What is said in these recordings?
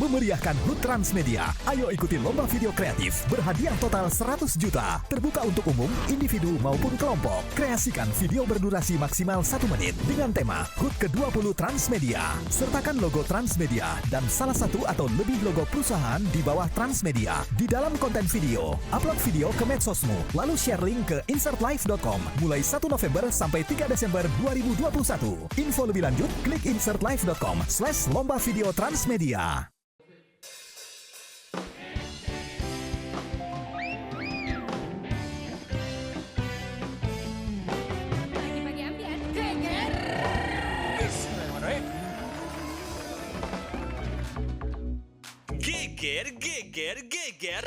memeriahkan HUT Transmedia. Ayo ikuti lomba video kreatif berhadiah total 100 juta. Terbuka untuk umum, individu maupun kelompok. Kreasikan video berdurasi maksimal 1 menit dengan tema HUT ke-20 Transmedia. Sertakan logo Transmedia dan salah satu atau lebih logo perusahaan di bawah Transmedia di dalam konten video. Upload video ke medsosmu, lalu share link ke insertlive.com mulai 1 November sampai 3 Desember 2021. Info lebih lanjut, klik insertlive.com/lomba video Transmedia. Pagi-pagi ambiar, geger. Geger, geger, geger.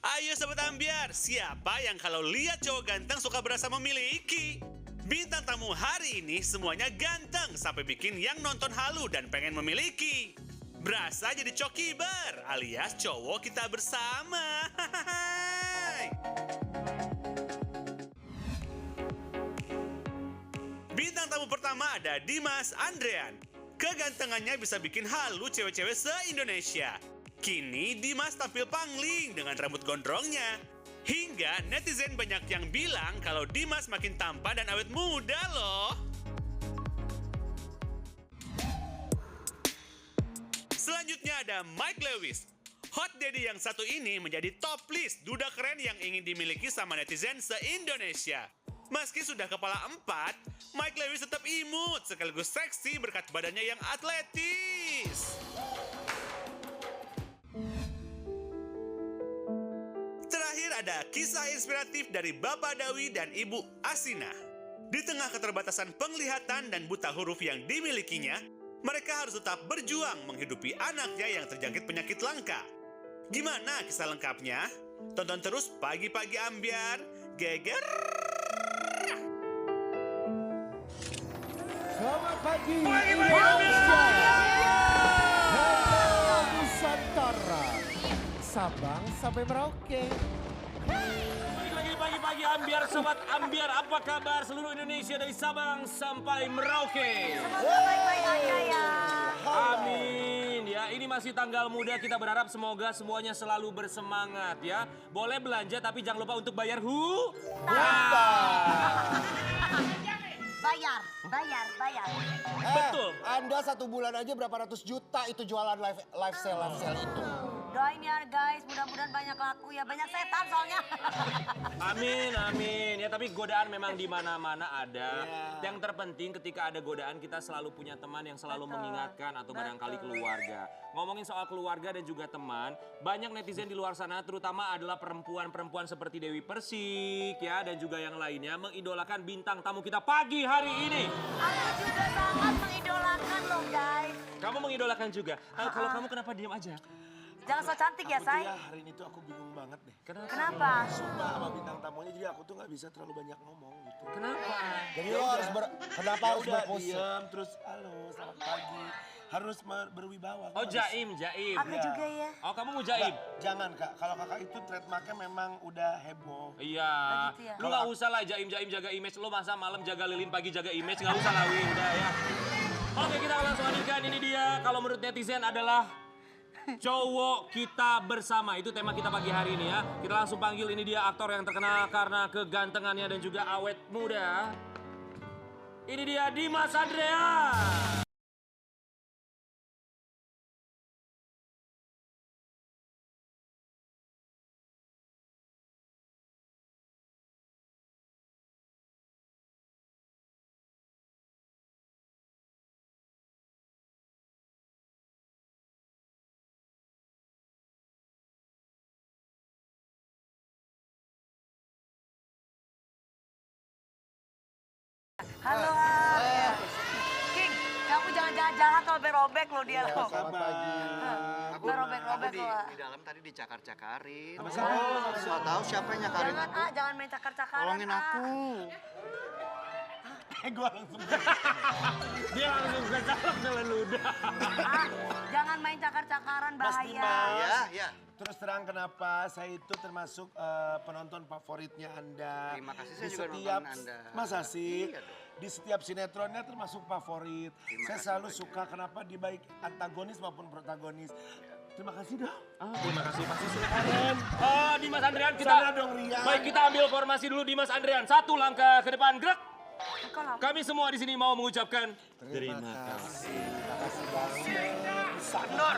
Ayo Sobat Ambiar, siapa yang kalau lihat cowok ganteng suka berasa memiliki? Bintang tamu hari ini semuanya ganteng sampai bikin yang nonton halu dan pengen memiliki. Berasa jadi cokiber alias cowok kita bersama. Bintang tamu pertama ada Dimas Andrean. Kegantengannya bisa bikin halu cewek-cewek se-Indonesia. Kini Dimas tampil pangling dengan rambut gondrongnya. Hingga netizen banyak yang bilang kalau Dimas makin tampan dan awet muda loh. Selanjutnya ada Mike Lewis. Hot Daddy yang satu ini menjadi top list duda keren yang ingin dimiliki sama netizen se-Indonesia. Meski sudah kepala 4, Mike Lewis tetap imut sekaligus seksi berkat badannya yang atletis. Terakhir ada kisah inspiratif dari Bapak Dawi dan Ibu Asina. Di tengah keterbatasan penglihatan dan buta huruf yang dimilikinya, mereka harus tetap berjuang menghidupi anaknya yang terjangkit penyakit langka. Gimana kisah lengkapnya? Tonton terus Pagi-Pagi Ambiar, geger! Selamat pagi. Pagi-pagi Ambiar! Hello Nusantara. Sabang sampai Merauke. Pagi-pagi Ambiar, Sobat Ambiar, apa kabar seluruh Indonesia dari Sabang sampai Merauke? Semoga baik-baik aja ya. Amin ya, ini masih tanggal muda, kita berharap semoga semuanya selalu bersemangat ya. Boleh belanja tapi jangan lupa untuk bayar Bayar. Betul. Anda 1 bulan aja berapa ratus juta itu jualan live sale itu. Doain ya guys, mudah-mudahan banyak laku ya. Banyak setan soalnya. Amin. Ya tapi godaan memang di mana-mana ada. Yang terpenting ketika ada godaan kita selalu punya teman yang selalu mengingatkan atau barangkali keluarga. Ngomongin soal keluarga dan juga teman, banyak netizen di luar sana terutama adalah perempuan-perempuan seperti Dewi Persik ya dan juga yang lainnya mengidolakan bintang tamu kita pagi hari ini. Aku juga sangat mengidolakan loh guys. Kamu mengidolakan juga. Kalau kamu kenapa diam aja? Jangan so cantik ya, Say. Hari ini tuh aku bingung banget deh. Kenapa? Sumpah sama bintang tamunya jadi aku tuh nggak bisa terlalu banyak ngomong gitu. Kenapa? Jadi lo harus kenapa harus berpose? Diam terus halo selamat pagi. Harus berwibawa. Oh jaim. Aku juga ya. Oh kamu mau jaim? Jangan Kak, kalau Kakak itu trademarknya memang udah heboh. Iya. Oh, gitu ya? Lu nggak usah lah jaim jaga image. Lu masa malam jaga lilin pagi jaga image nggak usah lah udah ya. Oke kita langsung hadirkan ini dia. Kalau menurut netizen adalah cowok kita bersama. Itu tema kita pagi hari ini ya. Kita langsung panggil ini dia aktor yang terkenal karena kegantengannya dan juga awet muda. Ini dia Dimas Andrean. Halo. King, kamu jangan jahat-jahat kalau berobek lo dia lo. Selamat pagi. Berobek-robek lo. Di dalam tadi dicakar-cakarin. Sama siapa? Nggak tahu siapa yang nyakarin Jangan aku. jangan main cakar-cakaran. Tolongin aku. Gua langsung. Dia langsung kecolok dengan ludah. Jangan main cakar-cakaran jangan Mas bahaya. Dimas. Ya, ya. Terus terang kenapa saya itu termasuk penonton favoritnya Anda. Terima kasih, saya Di juga setiap, nonton Anda. Masa sih? Iya dong. Di setiap sinetronnya termasuk favorit. Terima Saya kasih selalu banyak. suka kenapa di baik antagonis maupun protagonis. Terima kasih dong. Terima kasih pasti silakan. Dimas Andrian kita. Sana dong, Rian. Baik, kita ambil formasi dulu Dimas Andrian. 1 langkah ke depan, gerak. Kalau Kami semua di sini mau mengucapkan Terima kasih. Kendor.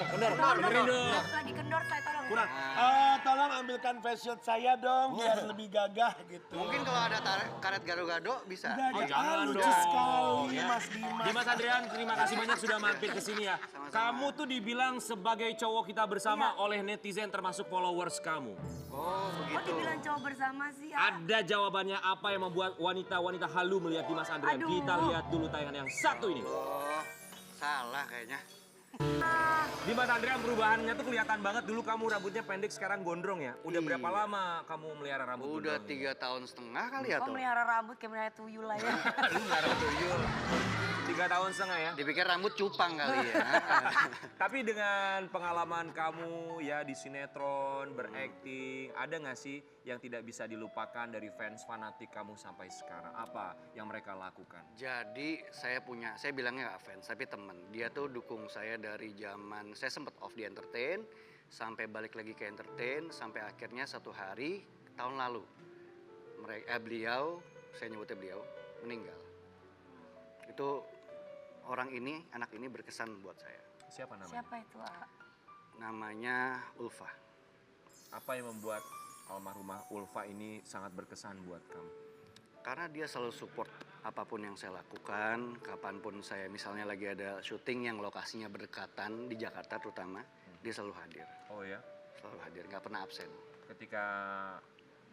kendor, dengerin dong. lagi kendor saya tolong. Kurang. Tolong ambilkan face shield saya dong biar lebih gagah gitu. Mungkin kalau ada karet gado-gado bisa. Udah ada. jangan lucu dong. sekali Ya. Mas Dimas. Dimas Andrian, terima kasih banyak sudah mampir ke sini ya. Kamu tuh dibilang sebagai cowok kita bersama oleh netizen termasuk followers kamu. Oh, Kok begitu. dibilang cowok bersama sih? Ada jawabannya apa yang membuat wanita-wanita halu melihat Dimas Andrian? Aduh. Kita lihat dulu tayangan yang satu ini. Oh, salah kayaknya. Dimas Andrian perubahannya tuh kelihatan banget. Dulu kamu rambutnya pendek, sekarang gondrong ya. Udah berapa lama kamu melihara rambut Udah gondrong? 3 tahun setengah kali ya Kok tuh. melihara rambut kayak melihara tuyul lah ya. Lu melihara tuyul. 3 tahun setengah ya. Dipikir rambut cupang kali ya. Tapi dengan pengalaman kamu ya di sinetron, berakting, ada nggak sih yang tidak bisa dilupakan dari fans fanatik kamu sampai sekarang? Apa yang mereka lakukan? Jadi saya bilangnya gak fans, tapi temen. Dia tuh dukung saya dari zaman saya sempet off di entertain, sampai balik lagi ke entertain, sampai akhirnya satu hari tahun lalu beliau, saya nyebutnya beliau, meninggal. Itu anak ini berkesan buat saya. Siapa namanya? Siapa itu? Namanya Ulfa. Apa yang membuat almarhumah Ulfa ini sangat berkesan buat kamu? Karena dia selalu support apapun yang saya lakukan, kapanpun saya misalnya lagi ada syuting yang lokasinya berdekatan di Jakarta terutama, dia selalu hadir. Oh ya, Selalu hadir, nggak pernah absen. ketika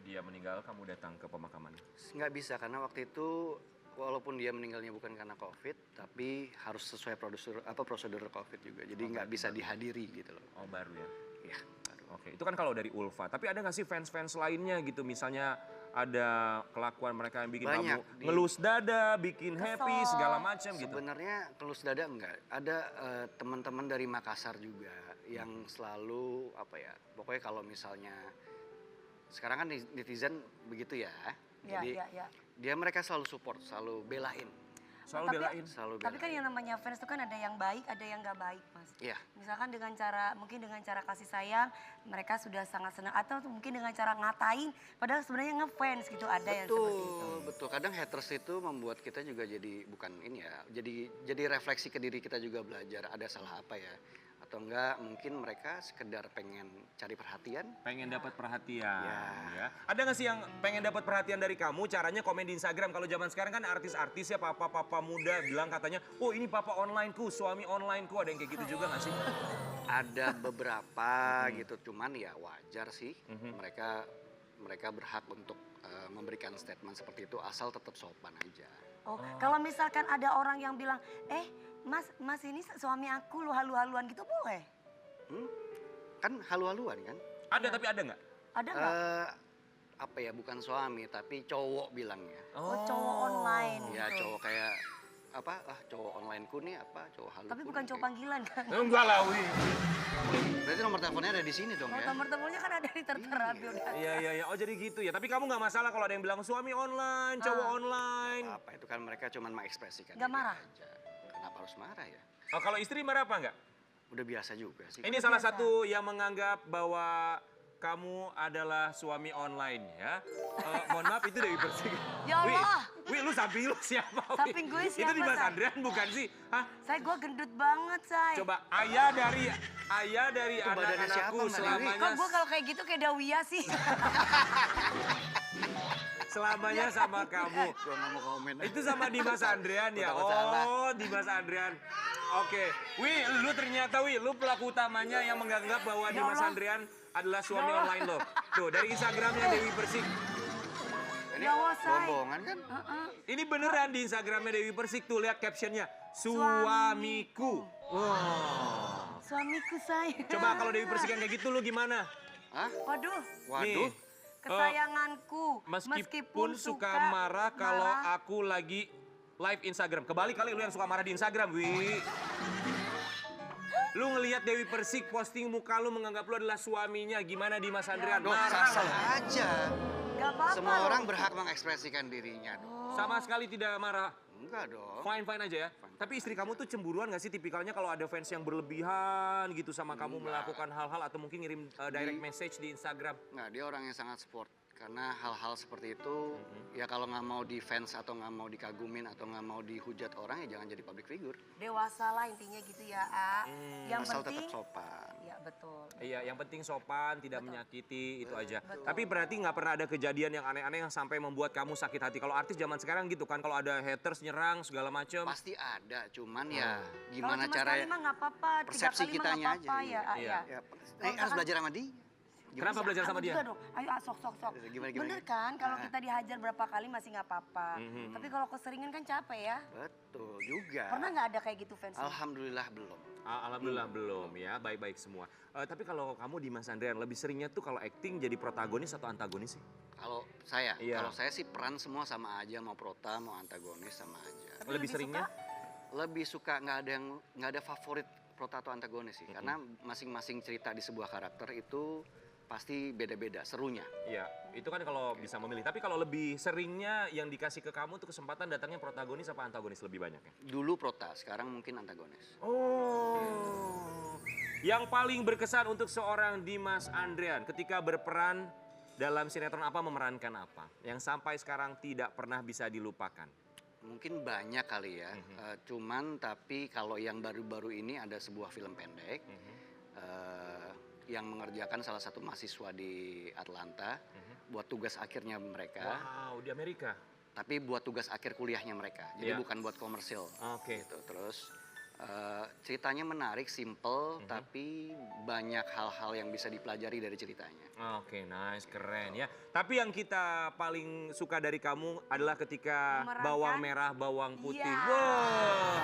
dia meninggal kamu datang ke pemakaman? Nggak bisa karena waktu itu walaupun dia meninggalnya bukan karena COVID, tapi harus sesuai prosedur COVID juga. Jadi nggak bisa dihadiri gitu loh. Oh baru ya? Iya. Oke, itu kan kalau dari Ulfa. Tapi ada nggak sih fans-fans lainnya gitu? Misalnya ada kelakuan mereka yang bikin Banyak. kamu ngelus dada, bikin happy, segala macam gitu. Sebenarnya kelus dada enggak. Ada teman-teman dari Makassar juga yang selalu pokoknya kalau misalnya sekarang kan netizen begitu ya. Ya, Jadi ya. mereka selalu support, selalu belain. Selalu Tapi- belain. Selalu Tapi kan belain. yang namanya fans itu kan ada yang baik, ada yang nggak baik, Mas. Iya. Misalkan mungkin dengan cara kasih sayang, mereka sudah sangat senang. Atau mungkin dengan cara ngatain, padahal sebenarnya ngefans gitu, ada yang seperti itu. Betul. Kadang haters itu membuat kita juga jadi bukan ini ya. Jadi refleksi ke diri kita juga belajar ada salah apa ya. Atau enggak mungkin mereka sekedar pengen cari perhatian. Pengen dapat perhatian Ya. ya. Ada nggak sih yang pengen dapat perhatian dari kamu? Caranya komen di Instagram. Kalau zaman sekarang kan artis-artis ya papa-papa muda bilang katanya, "Oh, ini papa onlineku, suami onlineku." Ada yang kayak gitu juga nggak sih? Ada beberapa gitu, cuman ya wajar sih. Mereka berhak untuk memberikan statement seperti itu asal tetap sopan aja. Oh, kalau misalkan ada orang yang bilang, Mas ini suami aku lu halu-haluan gitu boleh? Kan halu-haluan kan? Ada tapi ada nggak? Ada nggak? Bukan suami tapi cowok bilangnya. Oh, cowok online Ya gitu. cowok kayak cowok onlineku nih cowok halu. Tapi bukan cowok panggilan kan? Enggak lah, Wi. Berarti nomor teleponnya ada di sini dong Oh, ya? nomor teleponnya kan ada di tertera biodata. Iya. Oh jadi gitu ya. Tapi kamu nggak masalah kalau ada yang bilang suami online, cowok online. Apa itu kan mereka cuma mengekspresikan. Nggak diri marah? aja. Kenapa harus marah ya? Oh, kalau istri marah apa nggak? Udah biasa juga sih. Ini salah satu yang menganggap bahwa kamu adalah suami online ya. Mohon maaf itu Dewi Persik. Ya Allah. Wi, lu samping lu siapa? Wi? Samping gue Itu siapa, Dimas Say? Andrian bukan sih? Hah? Gue gendut banget, Say. Coba ayah dari Itu badannya siapa, anak-anakku Mbak Dewi? selamanya Kok gue kalau kayak gitu kayak Dawia sih? selamanya sama kamu. Gua nggak mau komen. Itu sama Dimas Andrian ya? Takut salah. Oh, Dimas Andrian. Oke. Lu ternyata lu pelaku utamanya yang menganggap bahwa Dimas Allah. Andrian adalah suami online lo. Tuh, dari Instagramnya Dewi Persik. Ini Ya Allah, Say. bohongan kan? Ini beneran di Instagramnya Dewi Persik tuh, lihat captionnya. Suamiku. Wow. Suamiku, Say. Coba kalau Dewi Persik yang kayak gitu lu gimana? Hah? Waduh, Waduh. kesayanganku. Meskipun suka marah kalau aku lagi live Instagram. Kebalik kali lu yang suka marah di Instagram, Wi. Lu ngelihat Dewi Persik posting muka lu menganggap lu adalah suaminya. Gimana Dimas Andrian? Dok, Marah sah nggak? aja. Gak apa-apa Semua loh. orang berhak mengekspresikan dirinya, dong. Sama sekali tidak marah. Enggak dong. Fine aja ya. Tapi istri kamu tuh cemburuan gak sih tipikalnya kalau ada fans yang berlebihan gitu sama kamu melakukan hal-hal atau mungkin ngirim direct message di Instagram? Nggak, dia orang yang sangat support. Karena hal-hal seperti itu, ya kalau nggak mau di fans atau nggak mau dikagumin atau nggak mau dihujat orang, ya jangan jadi public figure. Dewasa lah intinya gitu ya, A. Yang Asal penting, tetap sopan. ya betul. Iya, yang penting sopan, tidak menyakiti, itu aja. Betul. Tapi berarti nggak pernah ada kejadian yang aneh-aneh yang sampai membuat kamu sakit hati. Kalau artis zaman sekarang gitu kan, kalau ada haters nyerang segala macem. Pasti ada, cuman ya Kalau gimana cuma sekali caranya mah nggak apa-apa, 3 persepsi kali mah nggak kitanya apa-apa aja. ya, A, Iya. ya. Ya, harus belajar sama dia. Kenapa belajar sama Aku dia? juga dong. Ayo sok. Gimana? Bener kan kalau kita dihajar berapa kali masih nggak apa-apa. Tapi kalau keseringan kan capek ya. Betul juga. Pernah nggak ada kayak gitu fans? Alhamdulillah belum. Alhamdulillah belum ya, baik-baik semua. Tapi kalau kamu Dimas Andrian lebih seringnya tuh kalau acting jadi protagonis atau antagonis sih? Kalau saya, Iya. kalau saya sih peran semua sama aja, mau prota, mau antagonis sama aja. Tapi Lebih seringnya? Lebih suka nggak ada favorit prota atau antagonis sih, karena masing-masing cerita di sebuah karakter itu pasti beda-beda serunya. Iya, itu kan kalau bisa memilih. Tapi kalau lebih seringnya yang dikasih ke kamu tuh kesempatan datangnya protagonis apa antagonis lebih banyak ya? Dulu prota, sekarang mungkin antagonis. Oh. Yang paling berkesan untuk seorang Dimas Andrian ketika berperan dalam sinetron apa, memerankan apa? Yang sampai sekarang tidak pernah bisa dilupakan. Mungkin banyak kali ya, cuman tapi kalau yang baru-baru ini ada sebuah film pendek yang mengerjakan salah satu mahasiswa di Atlanta buat tugas akhirnya mereka. Wow, di Amerika. Tapi buat tugas akhir kuliahnya mereka, jadi Iya. bukan buat komersil. Oke. Gitu. Terus ceritanya menarik, simple, tapi banyak hal-hal yang bisa dipelajari dari ceritanya. Oke, nice, keren ya. Tapi yang kita paling suka dari kamu adalah ketika Memerankan? bawang merah, bawang putih. Iya. Wah,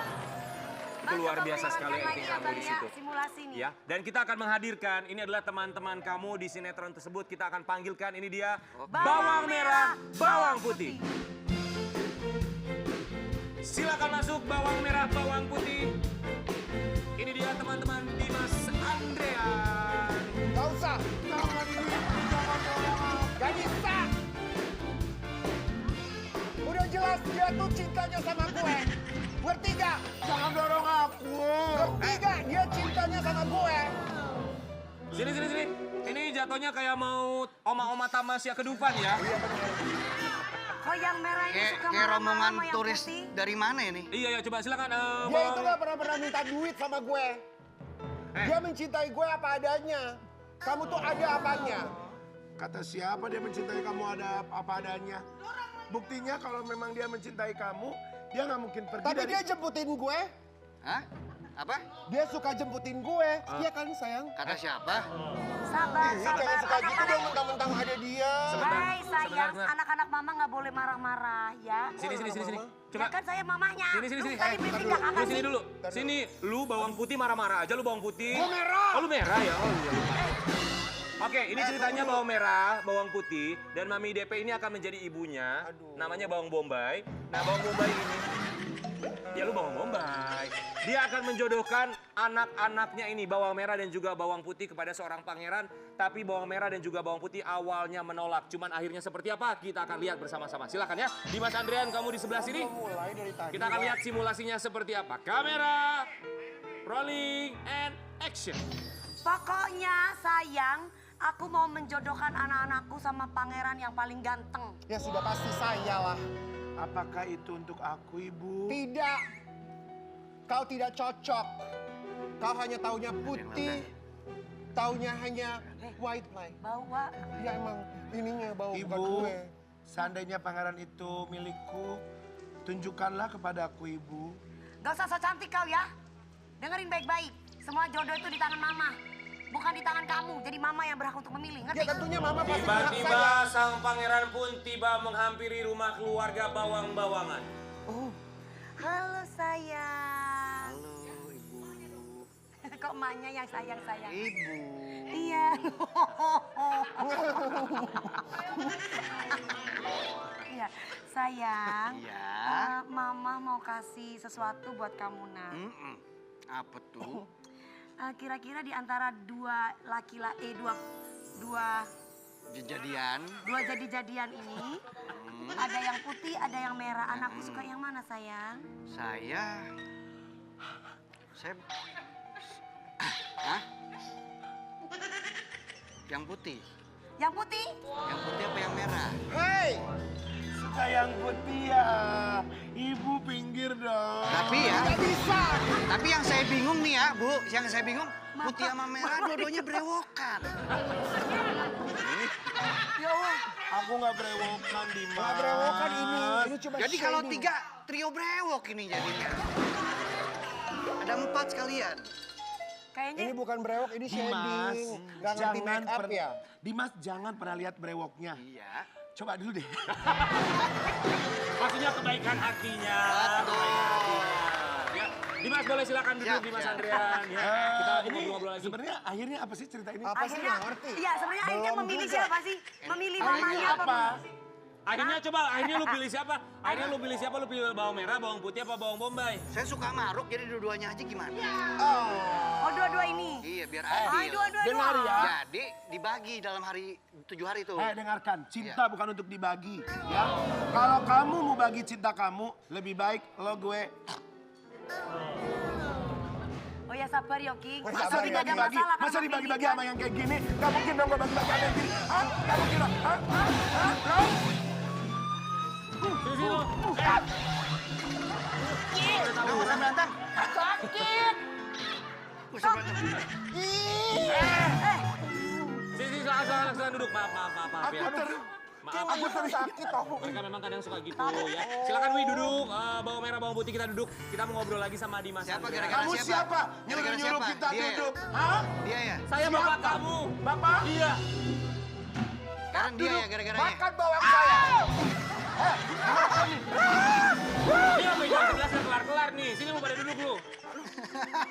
itu Bang, luar coba biasa sekali memerankan acting lagi ya, kamu Bang, di ya, situ. simulasi nih. Ya, dan kita akan menghadirkan, ini adalah teman-teman kamu di sinetron tersebut. Kita akan panggilkan, ini dia, bawang merah, bawang putih. Silakan masuk bawang merah, bawang putih. Ini dia teman-teman Dimas Andrian. Gak usah. Jangan ini. Gak bisa. Udah jelas dia tuh cintanya sama gue. Ngerti gak? Jangan dorong aku. Ngerti gak? Dia cintanya sama gue. Sini. Ini jatuhnya kayak mau oma-oma Tamasya ke Dufan ya. Kok yang merah ini suka Kayak marah-marah rombongan sama yang turis putih? dari mana ini? Iya, coba silakan. Dia itu gak pernah minta duit sama gue. Eh. Dia mencintai gue apa adanya. Kamu tuh ada apanya. Kata siapa dia mencintai kamu ada apa adanya? Buktinya kalau memang dia mencintai kamu, dia nggak mungkin pergi Tapi dari... dia jemputin gue. Hah? Apa? Dia suka jemputin gue. Iya kan sayang? Kata siapa? Sabar, Iya, jangan suka gitu dong mentang-mentang ada dia. Sebentar, Hai sayang, sebentar. anak-anak mama nggak boleh marah-marah ya. Sini. Ya kan saya mamahnya. Sini. Lu tadi briefing gak kakak Lu sini sih? dulu. Sini, lu bawang putih marah-marah aja, lu bawang putih. Gua merah. Oh, lu merah ya? Oh, iya. Oke, ini ceritanya bawang merah, bawang putih, dan Mami DP ini akan menjadi ibunya. Namanya bawang bombay. Nah, bawang bombay ini, ya lu bawang bombay. Dia akan menjodohkan anak-anaknya ini, bawang merah dan juga bawang putih kepada seorang pangeran. Tapi bawang merah dan juga bawang putih awalnya menolak. Cuman akhirnya seperti apa? Kita akan lihat bersama-sama. Silakan ya, Dimas Andrian kamu di sebelah sini. Mulai dari tadi. Kita akan lihat simulasinya seperti apa. Kamera, rolling, and action. Pokoknya sayang, aku mau menjodohkan anak-anakku sama pangeran yang paling ganteng. Ya sudah pasti saya lah. Apakah itu untuk aku, Ibu? Tidak. Kau tidak cocok. Kau hanya taunya putih. Taunya hanya white lie. Bawa. Ya emang ininya bau bukan Ibu, gue. seandainya pangeran itu milikku, tunjukkanlah kepada aku, Ibu. Gak usah so cantik kau ya. Dengerin baik-baik. Semua jodoh itu di tangan mama. Bukan di tangan kamu. Jadi mama yang berhak untuk memilih. Ngerti? Ya tentunya mama pasti berhak Tiba-tiba saya. sang pangeran pun tiba menghampiri rumah keluarga bawang-bawangan. Halo sayang. Halo, Ibu. Kok emaknya yang sayang-sayang? Ibu. Iya. Iya, sayang. Iya. Mama mau kasih sesuatu buat kamu, Nak. Apa tuh? Kira-kira di antara dua jadi-jadian ini, ada yang putih, ada yang merah. Anakku suka yang mana, sayang? Saya... Hah? Yang putih. Yang putih? Yang putih apa yang merah? Hei, suka yang putih ya. Ibu pinggir dong. Tapi ya, Nggak bisa. tapi yang saya bingung nih ya, Bu. Yang saya bingung, putih sama merah dua-duanya berewokan. Ya Allah. Aku nggak berewokan, Dimas. Nggak berewokan ini cuma Jadi kalau shading. 3 trio brewok ini jadinya. Ada 4 sekalian. Kayaknya Ini bukan brewok, ini Dimas, shading. Nggak ngerti make up ya. Dimas jangan pernah lihat brewoknya. Iya. Coba dulu deh. Maksudnya kebaikan hatinya. Betul. Kebaikan hatinya. Ya, Dimas boleh silakan duduk, Siap, Dimas siap. Andrian. Ya, kita Ini ngobrol lagi. sebenarnya akhirnya apa sih cerita ini? Apa sih akhirnya, nggak ngerti? iya sebenarnya akhirnya Belum memilih juga. siapa sih? Memilih Akhirnya mamanya apa? apa? Akhirnya lu pilih siapa? Akhirnya lu pilih siapa? Lu pilih bawang merah, bawang putih, apa bawang bombay? Saya suka maruk jadi dua-duanya aja gimana? Oh dua-dua ini. Iya biar Ah adil. dua-dua Dengar doang. ya. Jadi dibagi dalam 7 hari itu. Dengarkan, cinta bukan untuk dibagi, ya. Kalau kamu mau bagi cinta kamu, lebih baik lo gue. Oh ya sabar Yoking. Masa Masa Tapi nggak ada dibagi-bagi, masalah. masa karena dibagi-bagi pendidikan. sama yang kayak gini? Gak mungkin dong gue bagi-bagi sama yang gini. Hah? Gak mungkin dong. Hah? Hah? Sini lu. Nggak usah berantem. Sakit. Nggak usah berantem. Sini, silakan duduk. Maaf ya. Maaf. Aku tuh sakit tau. Mereka memang kadang suka gitu ya. Silakan Wi duduk. Bawang merah, bawang putih kita duduk. Kita mau ngobrol lagi sama Dimas. Siapa Andrian. gara-gara Kamu siapa? Gara-gara Nyuruh-nyuruh siapa? kita Dia ya? duduk. Hah? Dia ya? Saya bapak kamu. Bapak? Iya. Sekarang dia ya gara-garanya. Makan bawang saya. Ini sampai jam 11 udah kelar-kelar nih. Sini lu pada duduk lu.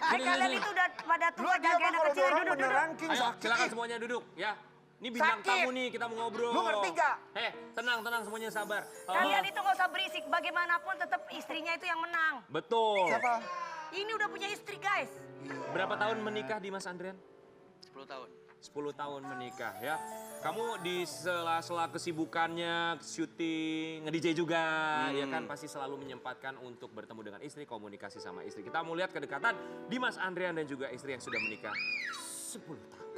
Kalian itu udah pada Lu tua dia jaga mah anak kalau kecil dorong duduk. beneran King Ayo, sakit. silakan semuanya duduk ya. Ini bintang Sakit. tamu nih, kita mau ngobrol. Lu ngerti nggak? Tenang semuanya sabar. Kalian itu nggak usah berisik. Bagaimanapun tetap istrinya itu yang menang. Betul. Siapa? Ini udah punya istri guys. Berapa tahun menikah Dimas Andrian? 10 tahun. 10 tahun menikah ya. Kamu di sela-sela kesibukannya, syuting, nge-DJ juga, ya kan pasti selalu menyempatkan untuk bertemu dengan istri, komunikasi sama istri. Kita mau lihat kedekatan Dimas Andrian dan juga istri yang sudah menikah 10 tahun.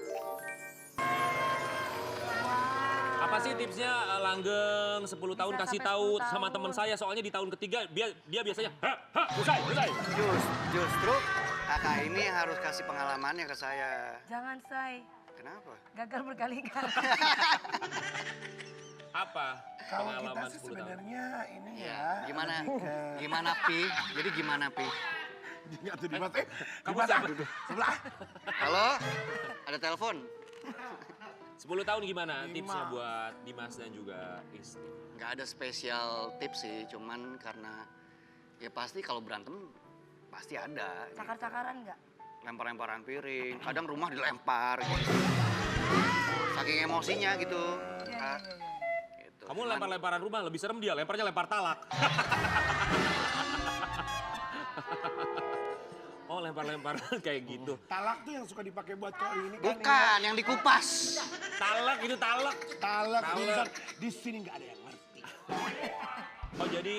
Apa sih tipsnya langgeng 10 tahun Bisa kasih sampai tahu 10 sama tahun. teman saya, soalnya di tahun ketiga dia biasanya selesai. Justru kakak ini yang harus kasih pengalamannya ke saya. Jangan say. Kenapa? Gagal berkali-kali. Apa Kalau kita pengalaman sih 10 tahun? sebenarnya ini ya. Gimana? lebih ke- Gimana Pi? Jadi gimana Pi? Nggak tuh Dimas, Kamu Dimas, siapa? duduk sebelah. Halo? Ada telepon? 10 tahun gimana tipsnya buat Dimas dan juga istri? Nggak ada spesial tips sih, cuman karena ya pasti kalau berantem pasti ada. Cakar-cakaran nggak? Lempar-lemparan piring, kadang rumah dilempar gitu. Saking emosinya gitu. Ah, gitu. Kamu Cuman- lempar-lemparan rumah, lebih serem dia, lemparnya lempar talak. Oh lempar-lemparan kayak gitu. Talak tuh yang suka dipakai buat kali ini kan. Bukan, yang dikupas. Talak itu talak. Talak, Talak. Dintar. Di sini nggak ada yang ngerti. Oh jadi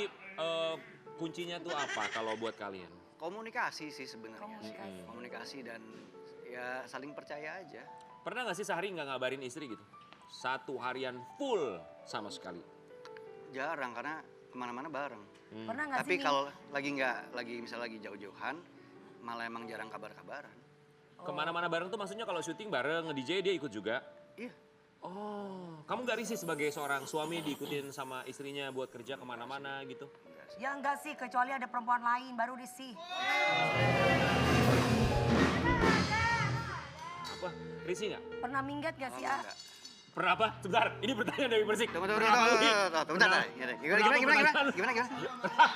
kuncinya tuh apa kalau buat kalian? Komunikasi sih sebenarnya. Komunikasi dan ya saling percaya aja. Pernah nggak sih sehari nggak ngabarin istri gitu? Satu harian full sama sekali. Jarang karena kemana-mana bareng. Pernah nggak sih? Tapi nih? kalau misalnya lagi jauh-jauhan, malah emang jarang kabar-kabaran. Kemana-mana bareng tuh maksudnya kalau syuting bareng, nge-DJ dia ikut juga? Iya. Oh, kamu nggak risih sebagai seorang suami diikutin sama istrinya buat kerja kemana-mana gitu? Ya enggak sih, kecuali ada perempuan lain baru risih. Apa? Risih nggak? Pernah minggat gak sih, Oh, Ah? enggak. Pernah apa? Sebentar, ini pertanyaan dari Persik. Tunggu, Pernah bentar. apa, Wi? Gimana? Kenapa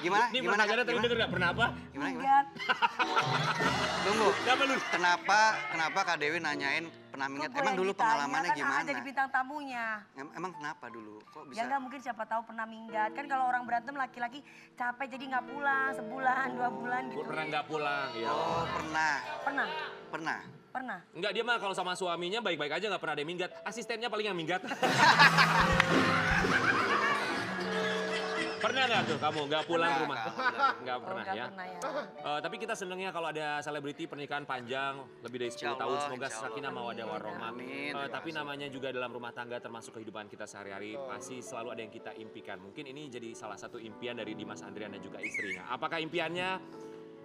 Gimana? Ini Gimana? pertanyaannya tadi Gimana? denger nggak? Pernah apa? Gimana? Minggat. Tunggu. Kenapa lu? Kenapa Kak Dewi nanyain pernah Kok minggat? gue Emang yang dulu ditanya, pengalamannya kan gimana? jadi bintang tamunya. Emang kenapa dulu? Kok bisa? Ya enggak mungkin siapa tahu pernah minggat. Kan kalau orang berantem laki-laki capek jadi nggak pulang sebulan, 2 bulan gitu. Pernah nggak pulang? Ya. Oh, pernah. Pernah? Pernah. Pernah? Enggak, dia mah kalau sama suaminya baik-baik aja, nggak pernah ada yang minggat. Asistennya paling yang minggat. Pernah nggak tuh kamu nggak pulang ke rumah? Nggak Oh, pernah nggak ya. pernah ya. Tapi kita senengnya kalau ada selebriti pernikahan panjang lebih dari 10 tahun. Semoga Insya Allah. sakinah mawaddah warahmah. Amin. Tapi namanya juga dalam rumah tangga termasuk kehidupan kita sehari-hari pasti selalu ada yang kita impikan. Mungkin ini jadi salah satu impian dari Dimas Andrian dan juga istrinya. Apakah impiannya?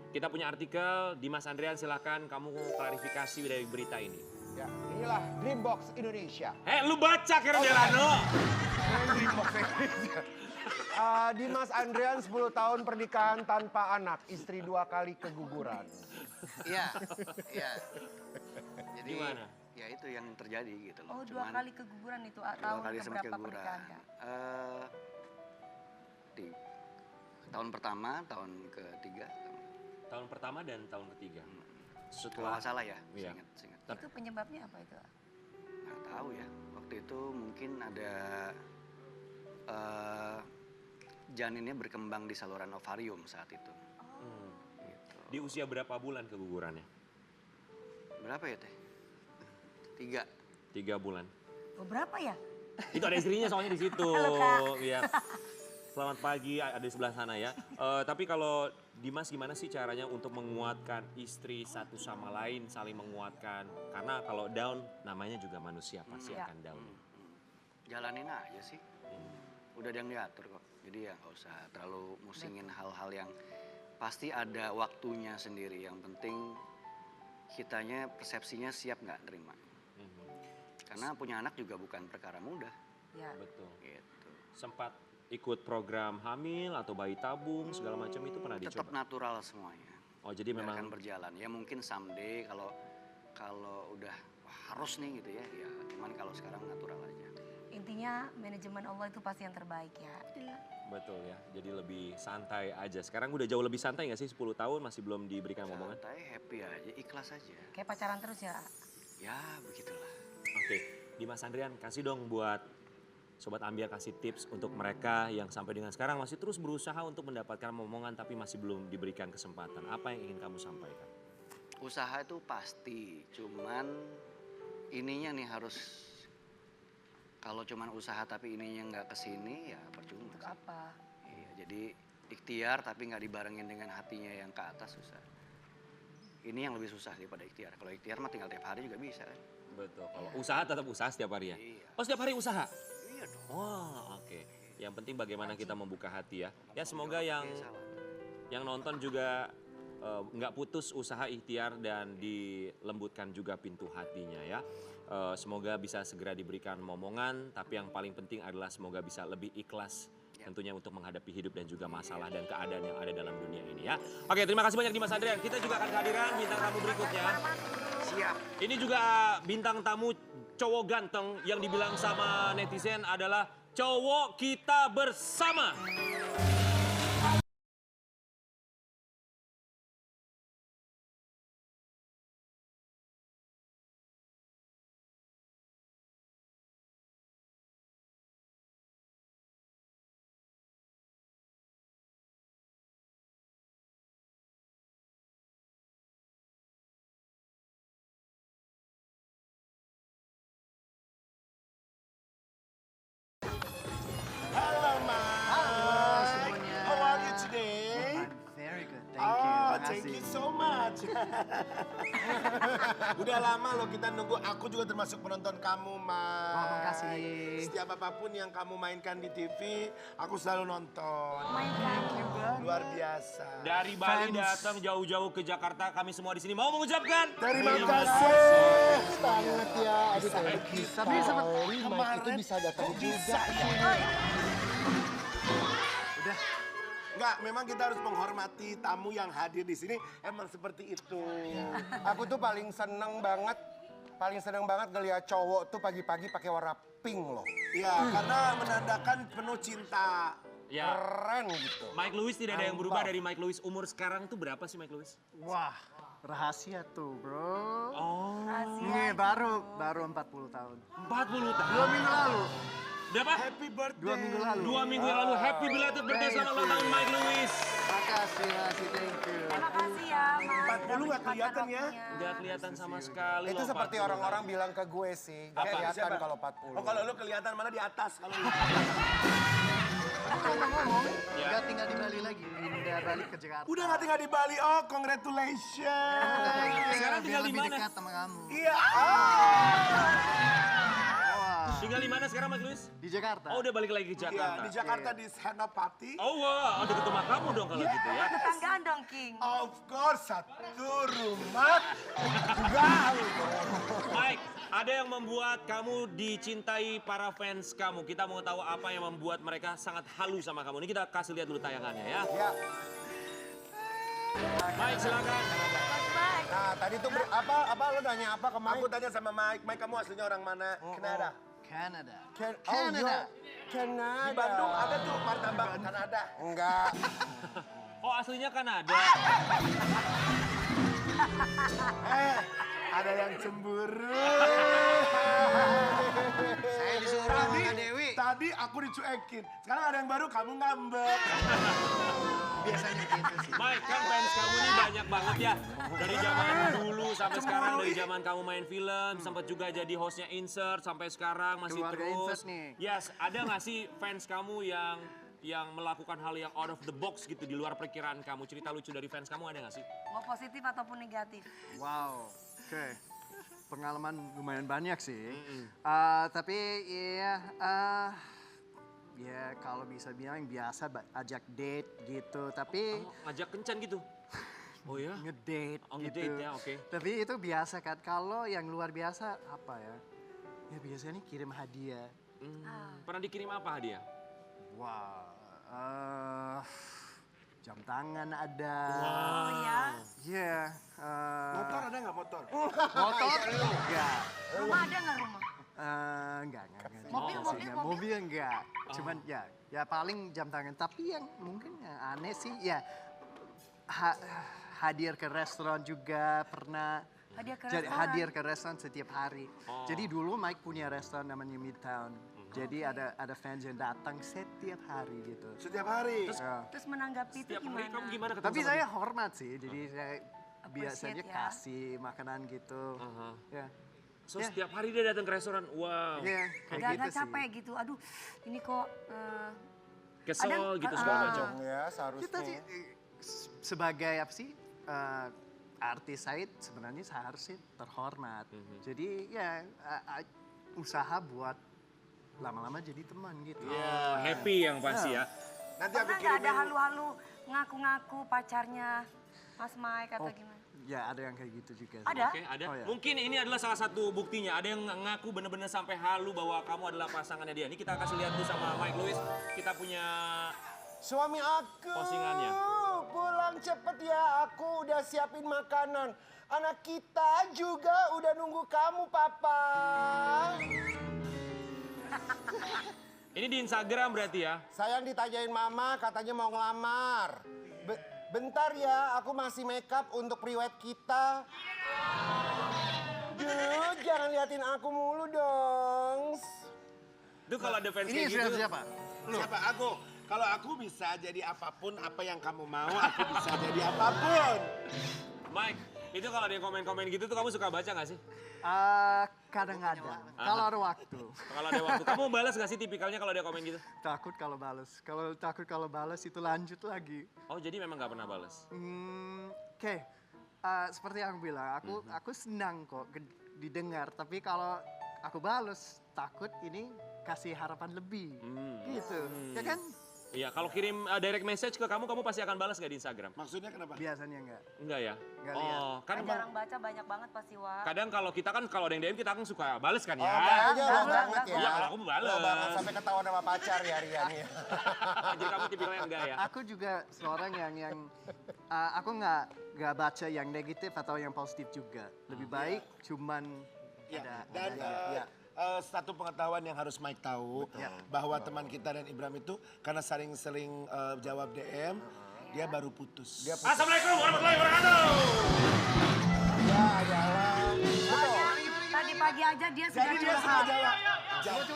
Kita punya artikel. Dimas Andrian silakan kamu klarifikasi dari berita ini. Ya, inilah Dreambox Indonesia. Lu baca Karen Delano. Dreambox Indonesia. Dimas Andrian 10 tahun pernikahan tanpa anak, istri 2 kali keguguran. Iya, iya. Jadi Gimana? ya itu yang terjadi gitu loh. Oh, 2 kali keguguran itu tahun kali sempat keberapa keguguran. pernikahan Kak? Tahun pertama, tahun ketiga. Tahun pertama dan tahun ketiga. Kalau Setelah nggak salah ya, Iya. seingat. Itu penyebabnya apa itu? Nggak tahu ya. Waktu itu mungkin ada janinnya berkembang di saluran ovarium saat itu. Gitu. di usia berapa bulan kegugurannya? Berapa ya teh? 3. 3 bulan. Oh, berapa ya? Itu ada istrinya soalnya di situ. Halo, Kak. Iya. Selamat pagi, ada di sebelah sana ya. Tapi kalau Dimas gimana sih caranya untuk menguatkan istri satu sama lain, saling menguatkan? Karena kalau down, namanya juga manusia pasti Iya. akan down. Jalanin aja sih. Udah ada yang diatur kok. Jadi ya nggak usah terlalu musingin hal-hal yang pasti ada waktunya sendiri. Yang penting kitanya persepsinya siap nggak terima. Karena punya anak juga bukan perkara mudah. Ya. Betul. Gitu. Sempat ikut program hamil atau bayi tabung segala macam itu pernah Tetap dicoba? natural semuanya. Oh jadi Biarkan memang berjalan. Ya mungkin someday kalau udah wah, harus nih gitu ya. Ya cuman kalau sekarang natural aja. Intinya manajemen Allah itu pasti yang terbaik ya. betul ya. Jadi lebih santai aja. Sekarang udah jauh lebih santai nggak sih 10 tahun masih belum diberikan omongan? Santai, happy aja, ikhlas aja. Kayak pacaran terus ya. Ya begitulah. Oke, Dimas Andrian kasih dong buat Sobat Ambiar, kasih tips untuk mereka yang sampai dengan sekarang masih terus berusaha untuk mendapatkan omongan tapi masih belum diberikan kesempatan. Apa yang ingin kamu sampaikan? Usaha itu pasti, cuman ininya nih harus kalau cuman usaha tapi ininya nggak kesini ya percuma. Untuk sih. apa? Iya, jadi ikhtiar tapi nggak dibarengin dengan hatinya yang ke atas susah. Ini yang lebih susah daripada ikhtiar. Kalau ikhtiar mah tinggal tiap hari juga bisa kan. Betul. Kalau usaha tetap usaha setiap hari ya. Iya. Oh setiap hari usaha? Iya dong. Wah oke. Yang penting bagaimana kita membuka hati ya. Ya semoga yang Oke, salah. nonton juga nggak putus usaha ikhtiar dan dilembutkan juga pintu hatinya ya. Semoga bisa segera diberikan momongan, tapi yang paling penting adalah semoga bisa lebih ikhlas tentunya untuk menghadapi hidup dan juga masalah dan keadaan yang ada dalam dunia ini ya. Oke, terima kasih banyak Dimas Andrian. Kita juga akan kehadiran bintang tamu berikutnya. Siap. Ini juga bintang tamu cowok ganteng yang dibilang sama netizen adalah cowok kita bersama. Halo Mas. semuanya. How are you today? I'm very good, thank you. Oh, Makasih. thank you so much. Udah lama loh kita nunggu. Aku juga termasuk penonton kamu, Mas. Wah, makasih. Setiap apapun yang kamu mainkan di TV, aku selalu nonton. Mainkan juga. Luar biasa. Dari Bali Fans. datang jauh-jauh ke Jakarta, kami semua di sini mau mengucapkan Terima kasih banget ya. Aduh, Tapi sempat Mike itu bisa datang juga. udah Enggak, memang kita harus menghormati tamu yang hadir di sini. Emang seperti itu. Aku tuh paling seneng banget ngeliat cowok tuh pagi-pagi pakai warna pink loh. Ya, karena menandakan penuh cinta. Ya, Keren gitu. Mike Lewis tidak ada yang berubah dari Mike Lewis. Umur sekarang tuh berapa sih Mike Lewis? wah rahasia tuh bro. Oh, Ini baru 40 tahun. 40 tahun. 2 minggu lalu. Berapa? Happy birthday. 2 minggu lalu. 2 minggu yang lalu. Happy belated birthday selamat ulang tahun Mike Lewis. kasih, masih thank you. Terima kasih ya, Mas. 40 nggak kelihatan ya? Nggak kelihatan sama sekali Itu loh, seperti 40 orang-orang bilang ke gue sih. Gak Apa? kelihatan Siapa? kalau 40. Oh kalau lu kelihatan mana di atas kalau lu. Ngomong-ngomong, Ya. nggak tinggal di Bali lagi, pindah balik ke Jakarta. Udah nggak tinggal di Bali, oh congratulations. Sekarang tinggal Biar di lebih mana? dekat sama kamu. Iya. Wah, Tinggal di mana sekarang Mas Luis? di Jakarta. Oh udah balik lagi ke Iya, Jakarta. di Jakarta di Senopati. Oh wah, ada ketemu kamu dong kalau gitu ya. Tetanggaan dong, King. Of course, satu rumah. Gaul. Mike, ada yang membuat kamu dicintai para fans kamu. Kita mau tahu apa yang membuat mereka sangat halu sama kamu. Ini kita kasih lihat dulu tayangannya ya. Ya. Mike silakan. Mas Mike. Nah, tadi tuh apa lo nanya apa ke Mike? Aku tanya sama Mike, Mike kamu aslinya orang mana? Kanada. Canada. Canada. Canada. Di Bandung ada tuh martabak Kanada. Enggak. Oh aslinya Kanada. Ada yang cemburu. Saya disuruh sama Kak Dewi. Tadi aku dicuekin. Sekarang ada yang baru, kamu ngambek. Biasanya gitu sih. Mike, kan fans kamu ini banyak banget ya. Dari zaman dulu sampai sekarang, dari zaman kamu main film, sempat juga jadi hostnya Insert, sampai sekarang masih Keluarga terus. Insert nih. Yes, ada nggak sih fans kamu yang melakukan hal yang out of the box gitu, di luar perkiraan kamu? Cerita lucu dari fans kamu ada nggak sih? Mau positif ataupun negatif? Wow, oke. Pengalaman lumayan banyak sih. Tapi ya kalau bisa bilang biasa ajak date gitu. Tapi Ngajak kencan gitu? Oh ya? ngedate Oh, gitu. ngedate ya, oke. Tapi itu biasa kan. Kalau yang luar biasa apa ya? Ya biasanya kirim hadiah. Pernah dikirim apa hadiah? Wah, jam tangan ada. Oh ya. Iya. Motor ada nggak motor? Motor? Enggak. Rumah ada nggak rumah? Enggak. Mobil, Enggak sih, mobil, enggak. mobil? Mobil enggak. Cuman ya paling jam tangan. Tapi yang mungkin yang aneh sih ya hadir ke restoran juga pernah. Hadiah ke Jadi restoran? hadir ke restoran setiap hari. Jadi dulu Mike punya restoran namanya Midtown. Jadi ada fans yang datang setiap hari gitu. Setiap hari. Ya. Terus menanggapi itu Setiap hari gimana? kamu gimana ketemu Tapi sama saya dia? hormat sih. Jadi saya biasanya ya. kasih makanan gitu. Ya. So Ya. setiap hari dia datang ke restoran, wow. Iya, kayak Nggak gitu sih. capek gitu. Aduh, ini kok Kesel Ada- gitu ah, segala ah. macam. Ya, seharusnya. Kita sih sebagai apa sih artis saya sebenarnya seharusnya terhormat. Jadi ya usaha buat lama-lama jadi teman gitu. Oh, happy yang pasti ya. Nanti aku pernah nggak ada kirimin. halu-halu ngaku-ngaku pacarnya Mas Mike atau gimana? Ya ada yang kayak gitu juga. sih. Ada? Oke, ada. Oh, ya. Mungkin ini adalah salah satu buktinya. Ada yang ngaku bener-bener sampai halu bahwa kamu adalah pasangannya dia. Ini kita kasih lihat dulu sama Mike Lewis. Kita punya Suami aku. Postingannya. Pulang cepet ya, aku udah siapin makanan. Anak kita juga udah nunggu kamu, Papa. ini di Instagram berarti ya. Sayang ditanyain Mama, katanya mau ngelamar. Bentar ya, aku masih makeup untuk priwet kita. Duh, jangan liatin aku mulu dong. Itu kalau ada fans Ini kayak gitu. siapa? Siapa aku? Kalau aku bisa jadi apapun apa yang kamu mau, aku bisa jadi apapun. Mike, itu kalau ada yang komen-komen gitu tuh kamu suka baca gak sih? Kadang-kadang. Kalau ada waktu. Kalau ada waktu. Kamu balas gak sih tipikalnya kalau ada komen gitu? Takut kalau balas. Kalau takut kalau balas itu lanjut lagi. Oh jadi memang gak pernah balas? Oke. Seperti yang aku bilang, aku senang kok didengar. Tapi kalau aku balas, takut ini kasih harapan lebih. Gitu. Ya kan? Iya, kalau kirim direct message ke kamu pasti akan balas gak di Instagram? Maksudnya kenapa? Biasanya enggak. Enggak ya? Nggak lihat. Oh, kan Kan jarang baca banyak banget pasti, Wak. kadang kalau kita kan kalau ada yang DM kita kan suka balas kan ya. Kayaknya lo enggak, banget ya. Iya, kalau aku balas. Lo banget sampai ketahuan sama pacar ya, Rian ya. Jadi kamu tipikalnya enggak ya? Aku juga seorang yang aku nggak baca yang negatif atau yang positif juga. Lebih baik cuman Ya, ada dan ya. satu pengetahuan yang harus Mike tahu bahwa teman kita dan Ibram itu karena sering-sering jawab DM, dia baru putus. Assalamualaikum warahmatullahi wabarakatuh. Ya, yalah. Tadi pagi aja dia sudah Jadi dia curhat. suka jawab. Tadi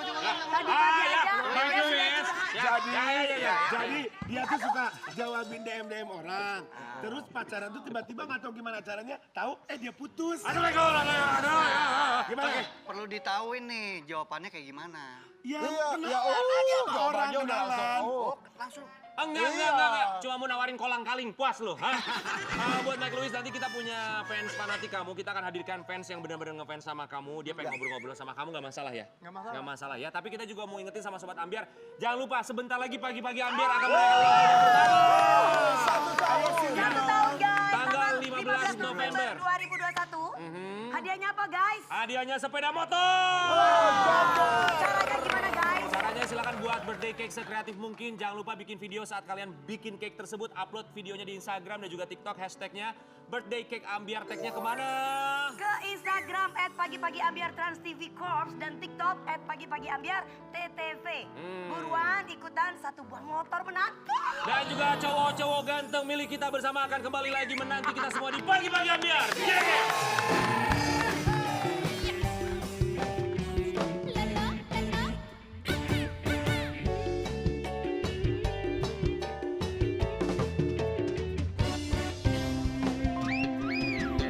pagi aja. dia sudah Jadi dia tuh suka jawabin DM orang. Terus pacaran tuh tiba-tiba nggak tahu gimana caranya, tahu dia putus. Gimana? Perlu ditahuin nih jawabannya kayak gimana. Ya, jawabannya udah langsung. Langsung. Enggak. Cuma mau nawarin kolang kaling, puas lo. Buat Mike Lewis, nanti kita punya fans fanatik kamu. Kita akan hadirkan fans yang benar-benar ngefans sama kamu. Dia pengen ngobrol-ngobrol sama kamu, nggak masalah ya? Nggak masalah ya. Tapi kita juga mau ingetin sama Sobat Ambiar. Jangan lupa, sebentar lagi pagi-pagi Ambiar akan merayakan ulang tahun yang pertama. 1 tahun guys. Tanggal 15 November 2021. Hadiahnya apa guys? Hadiahnya sepeda motor. Caranya gimana guys? Caranya silakan buat birthday cake sekreatif mungkin. Jangan lupa bikin video saat kalian bikin cake tersebut. Upload videonya di Instagram dan juga TikTok. Hashtagnya birthday cake Ambiar. Tagnya kemana? Ke Instagram @pagi-pagi-ambiar Trans TV Corps dan TikTok @pagi-pagi-ambiar TTV. Buruan ikutan satu buah motor menanti. Dan juga cowok-cowok ganteng milik kita bersama akan kembali lagi menanti kita semua di Pagi-Pagi Ambiar.